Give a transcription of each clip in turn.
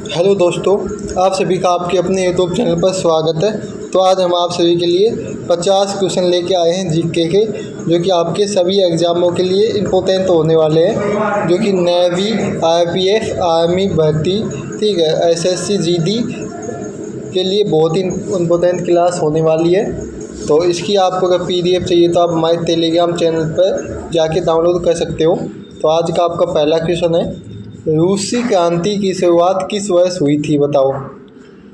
Hello दोस्तों, आप सभी का आपके अपने यूट्यूब चैनल पर स्वागत है। तो आज हम आप सभी के लिए 50 क्वेश्चन लेके आए हैं जीके के, जो कि आपके सभी एग्ज़ामों के लिए इम्पोर्टेंट होने वाले हैं, जो कि नेवी, आरपीएफ, आर्मी भर्ती, ठीक है, एसएससी, जीडी के लिए बहुत ही इम्पोर्टेंट क्लास होने वाली है। तो इसकी आपको अगर पीडीएफ चाहिए तो आप हमारे टेलीग्राम चैनल पर जाके डाउनलोड कर सकते हो। तो आज का आपका पहला क्वेश्चन है, रूसी क्रांति की शुरुआत किस वर्ष हुई थी, बताओ।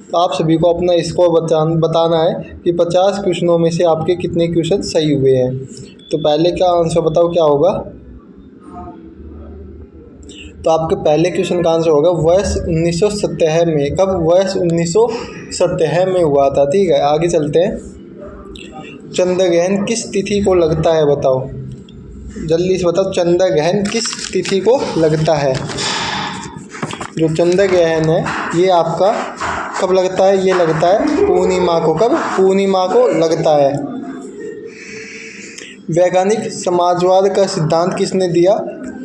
तो आप सभी को अपना स्कोर बताना है कि 50 क्वेश्चनों में से आपके कितने क्वेश्चन सही हुए हैं। तो पहले का आंसर बताओ क्या होगा। तो आपके पहले क्वेश्चन का आंसर होगा वर्ष 1970 में। कब? वर्ष 1970 में हुआ था, ठीक है। आगे चलते हैं। चंद्र ग्रहण किस तिथि को लगता है, बताओ जल्दी से बताओ। चंद्र ग्रहण किस तिथि को लगता है? जो चंद्र ग्रहण है ये आपका कब लगता है? ये लगता है पूर्णिमा को। कब? पूर्णिमा को लगता है। वैज्ञानिक समाजवाद का सिद्धांत किसने दिया?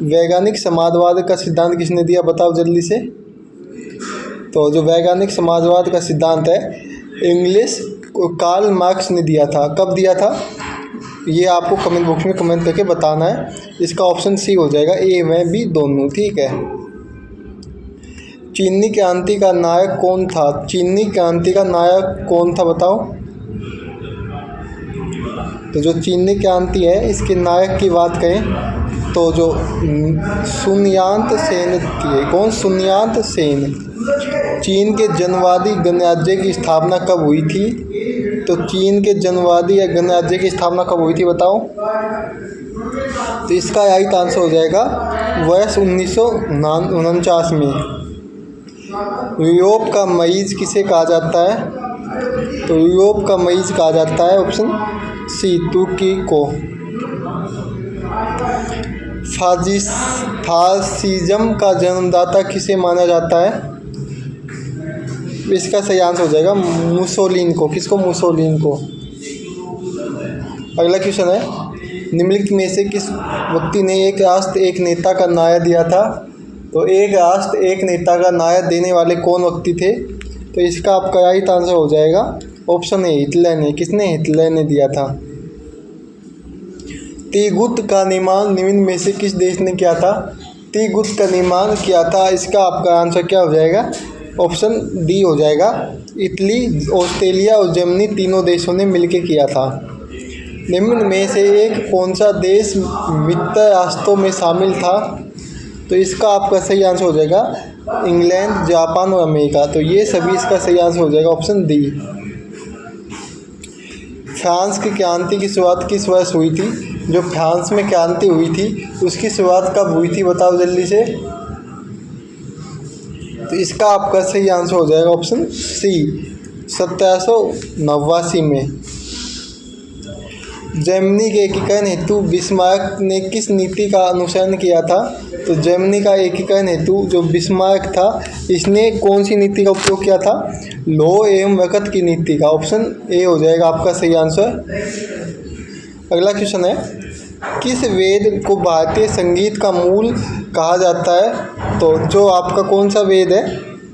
वैज्ञानिक समाजवाद का सिद्धांत किसने दिया, बताओ जल्दी से। तो जो वैज्ञानिक समाजवाद का सिद्धांत है, इंग्लिश कार्ल मार्क्स ने दिया था। कब दिया था? ये आपको कमेंट बॉक्स में कमेंट करके बताना है। इसका ऑप्शन सी हो जाएगा, ए में बी दोनों, ठीक है। चीनी क्रांति का नायक कौन था? चीनी क्रांति का नायक कौन था, बताओ। तो जो चीनी क्रांति है इसके नायक की बात करें तो जो सुनयांत सेन थी। कौन? सुनयांत सेन। चीन के जनवादी गणराज्य की स्थापना कब हुई थी? तो चीन के जनवादी या गणराज्य की स्थापना कब हुई थी, बताओ। तो इसका राइट आंसर हो जाएगा वर्ष 1949 में। यूरोप का मरीज किसे कहा जाता है? तो यूरोप का मरीज कहा जाता है ऑप्शन सी, तुर्की को। फासिज्म का जन्मदाता किसे माना जाता है? इसका सही आंसर हो जाएगा मुसोलिनी को। किसको? मुसोलिनी को। अगला क्वेश्चन है, निम्नलिखित में से किस व्यक्ति ने एक राष्ट्र एक नेता का न्याय दिया था? तो एक राष्ट्र एक नेता का न्याय देने वाले कौन व्यक्ति थे? तो इसका आपका राइट आंसर हो जाएगा ऑप्शन ए, हिटलर ने। किसने? हिटलर ने दिया था। तिगुत का निर्माण निम्न में से किस देश ने किया था? तिगुत का निर्माण किया था, इसका आपका आंसर क्या हो जाएगा? ऑप्शन डी हो जाएगा, इटली, ऑस्ट्रेलिया और जर्मनी तीनों देशों ने मिलकर किया था। निम्न में से एक कौन सा देश मित्र राष्ट्रों में शामिल था? तो इसका आपका सही आंसर हो जाएगा इंग्लैंड, जापान और अमेरिका। तो ये सभी इसका सही आंसर हो जाएगा ऑप्शन डी। फ्रांस की क्रांति की शुरुआत किस वर्ष हुई थी? जो फ्रांस में क्रांति हुई थी उसकी शुरुआत कब हुई थी, बताओ जल्दी से। तो इसका आपका सही आंसर हो जाएगा ऑप्शन सी, 1789 में। जर्मनी के एकीकरण हेतु बिस्मार्क ने किस नीति का अनुसरण किया था? तो जर्मनी का एकीकरण हेतु जो बिस्मार्क था इसने कौन सी नीति का उपयोग किया था? लौह एवं वक़्त की नीति का। ऑप्शन ए हो जाएगा आपका सही आंसर। अगला क्वेश्चन है, किस वेद को भारतीय संगीत का मूल कहा जाता है? तो जो आपका कौन सा वेद है?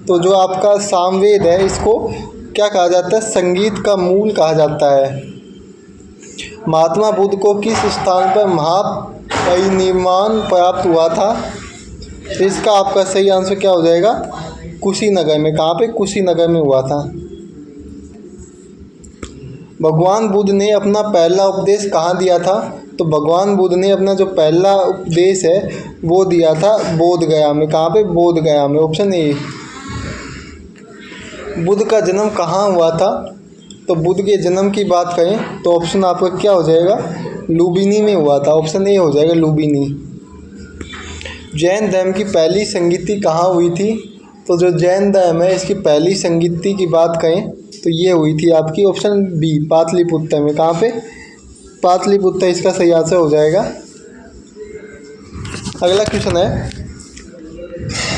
तो जो आपका सामवेद है इसको क्या कहा जाता है? संगीत का मूल कहा जाता है। महात्मा बुद्ध को किस स्थान पर महापरिनिर्वाण प्राप्त हुआ था? तो इसका आपका सही आंसर क्या हो जाएगा? कुशीनगर में। कहाँ पे? कुशीनगर में हुआ था। भगवान बुद्ध ने अपना पहला उपदेश कहाँ दिया था? तो भगवान बुद्ध ने अपना जो पहला उपदेश है वो दिया था बोध गया में। कहाँ पे? बोध गया में। Option A. बुद्ध का जन्म कहाँ हुआ था? तो बुद्ध के जन्म की बात करें तो ऑप्शन आपका क्या हो जाएगा? लुम्बिनी में हुआ था। ऑप्शन ए हो जाएगा लुम्बिनी। जैन धर्म की पहली संगीति कहाँ हुई थी? तो जो जैन धर्म है इसकी पहली संगीति की बात करें तो ये हुई थी आपकी ऑप्शन बी, पाटलिपुत्र में। कहाँ पे? पाटलिपुत्र इसका सही आंसर हो जाएगा। अगला क्वेश्चन है,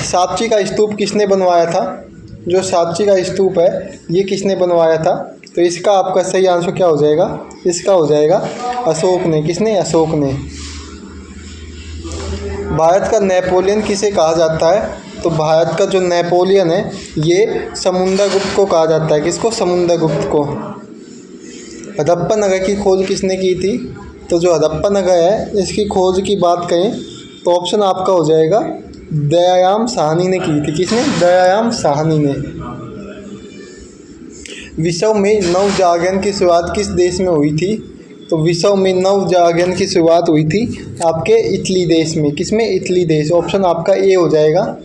सांची का स्तूप किसने बनवाया था? जो सांची का स्तूप है ये किसने बनवाया था? तो इसका आपका सही आंसर क्या हो जाएगा? इसका हो जाएगा अशोक ने। किसने? अशोक ने। भारत का नेपोलियन किसे कहा जाता है? तो भारत का जो नेपोलियन है ये समुद्रगुप्त को कहा जाता है। किसको? समुद्रगुप्त को। हड़प्पा नगर की खोज किसने की थी? तो जो हड़प्पा नगर है इसकी खोज की बात करें तो ऑप्शन आपका हो जाएगा दयायाम साहनी ने की थी। किसने? दयायाम साहनी ने। विश्व में नव जागरण की शुरुआत किस देश में हुई थी? तो विश्व में नव जागरण की शुरुआत हुई थी आपके इटली देश में। किसमें? इटली देश। ऑप्शन आपका ए हो जाएगा।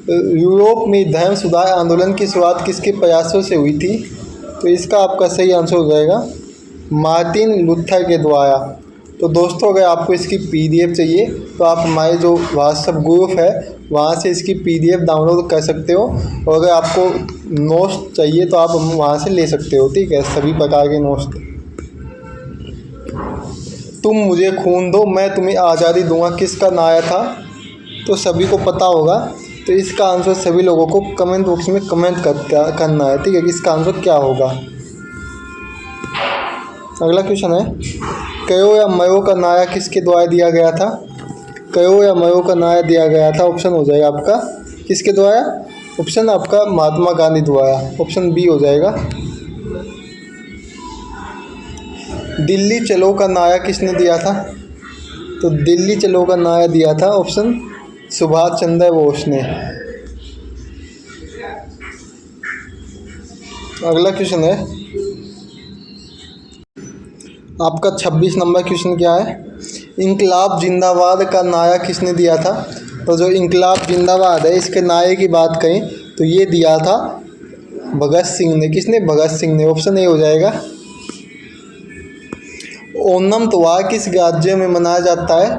यूरोप में धर्म सुधार आंदोलन की शुरुआत किसके प्रयासों से हुई थी? तो इसका आपका सही आंसर हो जाएगा मार्टिन लूथर के द्वारा। तो दोस्तों अगर आपको इसकी पीडीएफ चाहिए तो आप हमारे जो व्हाट्सएप ग्रुप है वहाँ से इसकी पीडीएफ डाउनलोड कर सकते हो, और अगर आपको नोट्स चाहिए तो आप वहाँ से ले सकते हो। ठीक है, सभी प्रकार के नोट्स। तुम मुझे खून दो मैं तुम्हें आज़ादी दूंगा किसका नारा था? तो सभी को पता होगा। तो इसका आंसर सभी लोगों को कमेंट बॉक्स में कमेंट करना है। ठीक है, इसका आंसर क्या होगा? अगला क्वेश्चन है, कयो या मयो का नारा किसके द्वारा दिया गया था? कयो या मयो का नारा दिया गया था, ऑप्शन हो जाएगा आपका किसके द्वारा? ऑप्शन आपका महात्मा गांधी द्वारा। ऑप्शन बी हो जाएगा। दिल्ली चलो का नारा किसने दिया था? तो दिल्ली चलो का नारा दिया था ऑप्शन सुभाष चंद्र बोस ने। अगला क्वेश्चन है आपका 26 नंबर क्वेश्चन क्या है? इंकलाब जिंदाबाद का नारा किसने दिया था? तो जो इंकलाब जिंदाबाद है इसके नारे की बात करें तो ये दिया था भगत सिंह ने। किसने? भगत सिंह ने। ऑप्शन ए हो जाएगा। ओणम त्योहार किस राज्य में मनाया जाता है?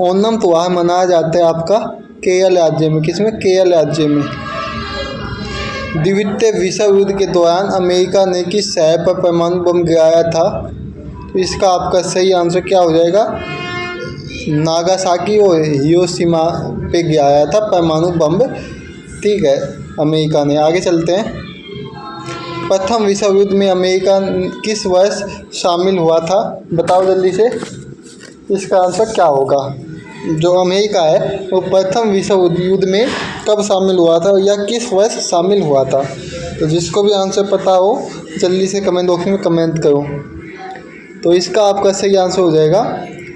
ओणम त्योहार मनाया जाता है आपका केरल राज्य में। किसमें? केरल राज्य में। द्वितीय विश्व युद्ध के दौरान अमेरिका ने किस शहर पर परमाणु बम गिराया था? तो इसका आपका सही आंसर क्या हो जाएगा? नागासाकी और हिरोशिमा पे गिराया था परमाणु बम। ठीक है, अमेरिका ने। आगे चलते हैं। प्रथम विश्व युद्ध में अमेरिका किस वर्ष शामिल हुआ था? बताओ जल्दी से, इसका आंसर क्या होगा? जो अमेरिका है वो प्रथम विश्व युद्ध में कब शामिल हुआ था या किस वर्ष शामिल हुआ था? तो जिसको भी आंसर पता हो जल्दी से कमेंट बॉक्स में कमेंट करो। तो इसका आपका सही आंसर हो जाएगा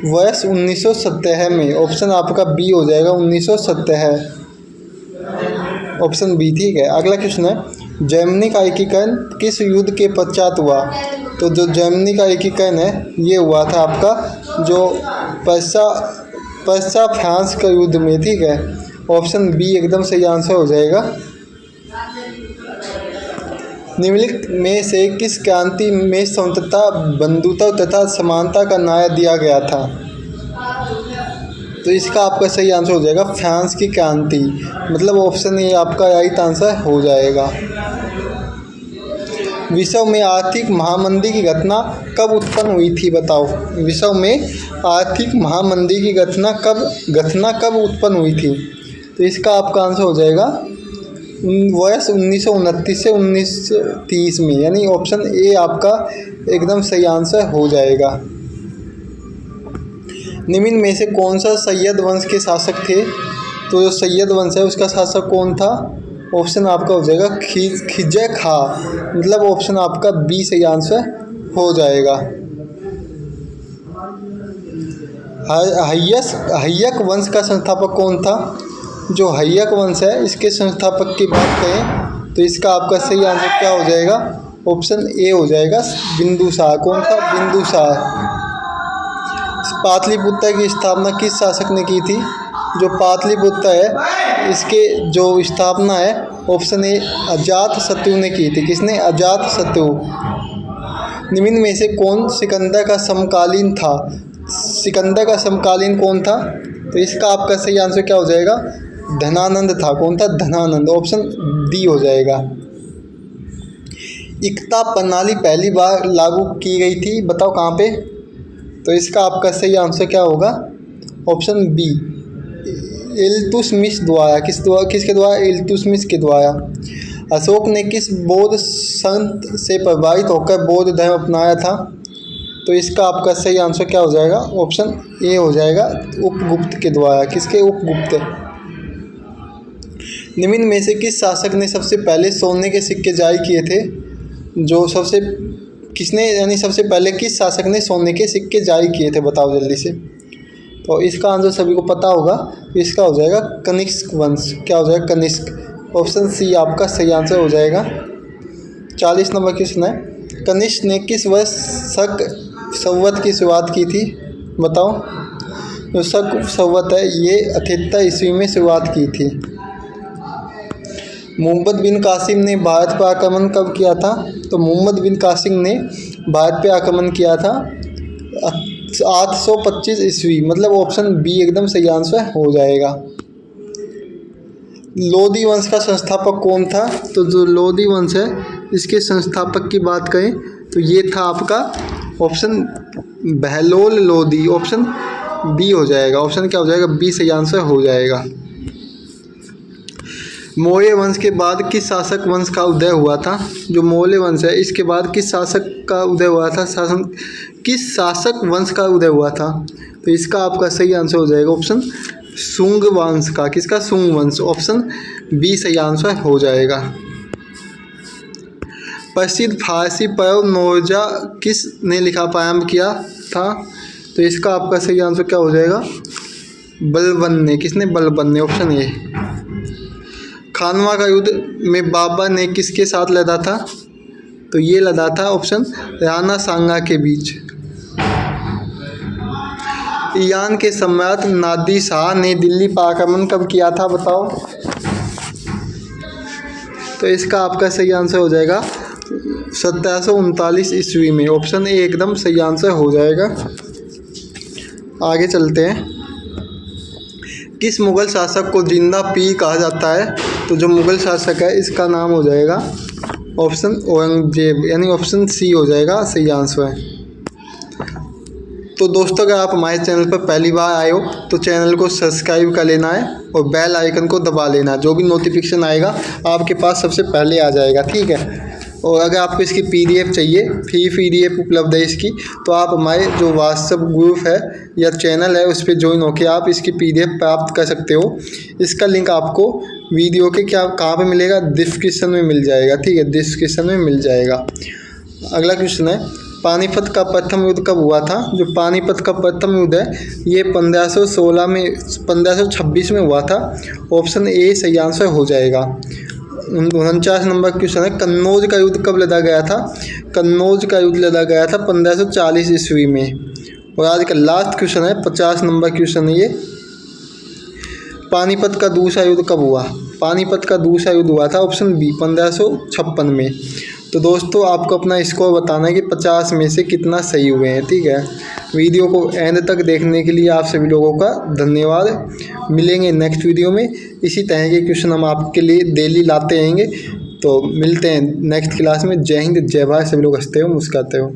वर्ष 1970 में। ऑप्शन आपका बी हो जाएगा 1970। Option B. ठीक है, अगला क्वेश्चन है, जर्मनी का एकीकरण किस युद्ध के पश्चात हुआ? तो जो जर्मनी का एकीकरण है ये हुआ था आपका जो पर्सा फ्रांस का युद्ध में। ठीक है, ऑप्शन बी एकदम सही आंसर हो जाएगा। निम्नलिखित में से किस क्रांति में समता, बंधुत्व तथा समानता का नारा दिया गया था? तो इसका आपका सही आंसर हो जाएगा फ्रांस की क्रांति। मतलब ऑप्शन ए आपका राइट आंसर हो जाएगा। विश्व में आर्थिक महामंदी की घटना कब उत्पन्न हुई थी? बताओ, विश्व में आर्थिक महामंदी की घटना कब उत्पन्न हुई थी? तो इसका आपका आंसर हो जाएगा वर्ष 1929 से 1930 में, यानी ऑप्शन ए आपका एकदम सही आंसर हो जाएगा। निम्न में से कौन सा सैयद वंश के शासक थे? तो जो सैयद वंश है उसका शासक कौन था? ऑप्शन आपका हो जाएगा खिजर खां। मतलब ऑप्शन आपका बी सही आंसर हो जाएगा। हय्यक वंश का संस्थापक कौन था? जो हय्यक वंश है इसके संस्थापक की बात करें तो इसका आपका सही आंसर क्या हो जाएगा? ऑप्शन ए हो जाएगा बिंदुसार। कौन था? बिंदुसार। पाटलिपुत्र की स्थापना किस शासक ने की थी? जो पाटलिपुत्र है इसके जो स्थापना है ऑप्शन ए अजातशत्रु ने की थी। किसने? अजातशत्रु। निम्न में से कौन सिकंदर का समकालीन था? सिकंदर का समकालीन कौन था? तो इसका आपका सही आंसर क्या हो जाएगा? धनानंद था। कौन था? धनानंद। ऑप्शन डी हो जाएगा। इक्ता प्रणाली पहली बार लागू की गई थी, बताओ कहाँ पे? तो इसका आपका सही आंसर क्या होगा? ऑप्शन बी इल्तुतमिश द्वारा। किसके द्वारा? इल्तुतमिश के द्वारा। अशोक ने किस बौद्ध संत से प्रभावित होकर बौद्ध धर्म अपनाया था? तो इसका आपका सही आंसर क्या हो जाएगा? ऑप्शन ए हो जाएगा उपगुप्त के द्वारा। किसके? उपगुप्त। निम्न में से किस शासक ने सबसे पहले सोने के सिक्के जारी किए थे? सबसे पहले किस शासक ने सोने के सिक्के जारी किए थे, बताओ जल्दी से। तो इसका आंसर सभी को पता होगा, इसका हो जाएगा कनिष्क वंश। क्या हो जाएगा? कनिष्क। ऑप्शन सी आपका सही आंसर हो जाएगा। 40 नंबर क्वेश्चन है, कनिष्क ने किस वर्ष शक संवत की शुरुआत की थी, बताओ। जो शक संवत है ये 78 ईस्वी में शुरुआत की थी। मोहम्मद बिन कासिम ने भारत पर आक्रमण कब किया था? तो मोहम्मद बिन कासिम ने भारत पर आक्रमण किया था 825 ईस्वी, मतलब ऑप्शन बी एकदम सही आंसर हो जाएगा। लोधी वंश का संस्थापक कौन था? तो जो लोधी वंश है इसके संस्थापक की बात करें तो ये था आपका option Bahlol Lodhi. Option B हो जाएगा। ऑप्शन क्या हो जाएगा? बी सही आंसर हो जाएगा। मौर्य वंश के बाद किस शासक वंश का उदय हुआ था? जो मौर्य वंश है इसके बाद किस शासक का उदय हुआ था? किस शासक वंश का उदय हुआ था? तो इसका आपका सही आंसर हो जाएगा ऑप्शन शुंग वंश का। किसका? शुंग वंश। ऑप्शन बी सही आंसर हो जाएगा। प्रसिद्ध फारसी पर्व नौरोजा किस ने लिखा प्रारंभ किया था? तो इसका आपका सही आंसर क्या हो जाएगा? बलबन ने। किसने? बलबन ने। Option A. खानवा का युद्ध में बाबर ने किसके साथ लड़ा था? तो ये लड़ा था ऑप्शन राणा सांगा के बीच। ईरान के सम्राट नादिर शाह ने दिल्ली पर आक्रमण कब किया था, बताओ। तो इसका आपका सही आंसर हो जाएगा 1739 ईस्वी में। ऑप्शन ए एकदम सही आंसर हो जाएगा। आगे चलते हैं। किस मुगल शासक को जिंदा पीर कहा जाता है? तो जो मुगल शासक है इसका नाम हो जाएगा ऑप्शन औरंगजेब, यानी ऑप्शन सी हो जाएगा सही आंसर है। तो दोस्तों अगर आप हमारे चैनल पर पहली बार आए हो तो चैनल को सब्सक्राइब कर लेना है और बेल आइकन को दबा लेना। जो भी नोटिफिकेशन आएगा आपके पास सबसे पहले आ जाएगा, ठीक है। और अगर आपको इसकी PDF चाहिए, फ्री PDF उपलब्ध है इसकी, तो आप हमारे जो व्हाट्सएप ग्रुप है या चैनल है उस पर ज्वाइन होकर आप इसकी PDF प्राप्त कर सकते हो। इसका लिंक आपको वीडियो के कहाँ पे मिलेगा? डिस्क्रिप्शन में मिल जाएगा, ठीक है, डिस्क्रिप्शन में मिल जाएगा। अगला क्वेश्चन है, पानीपत का प्रथम युद्ध कब हुआ था? जो पानीपत का प्रथम युद्ध है ये 1526 में हुआ था। ऑप्शन ए सही आंसर हो जाएगा। 49 नंबर क्वेश्चन है, कन्नौज का युद्ध कब लड़ा गया था? कन्नौज का युद्ध लड़ा गया था 1540 ईस्वी में। और आज का लास्ट क्वेश्चन है 50 नंबर क्वेश्चन है ये, पानीपत का दूसरा युद्ध कब हुआ? पानीपत का दूसरा युद्ध हुआ था ऑप्शन बी 1556 में। तो दोस्तों आपको अपना स्कोर बताना है कि 50 में से कितना सही हुए हैं, ठीक है। वीडियो को एंड तक देखने के लिए आप सभी लोगों का धन्यवाद। मिलेंगे नेक्स्ट वीडियो में। इसी तरह के क्वेश्चन हम आपके लिए डेली लाते रहेंगे। तो मिलते हैं नेक्स्ट क्लास में। जय हिंद, जय भारत। सभी लोग हंसते हो, मुस्कुराते हो।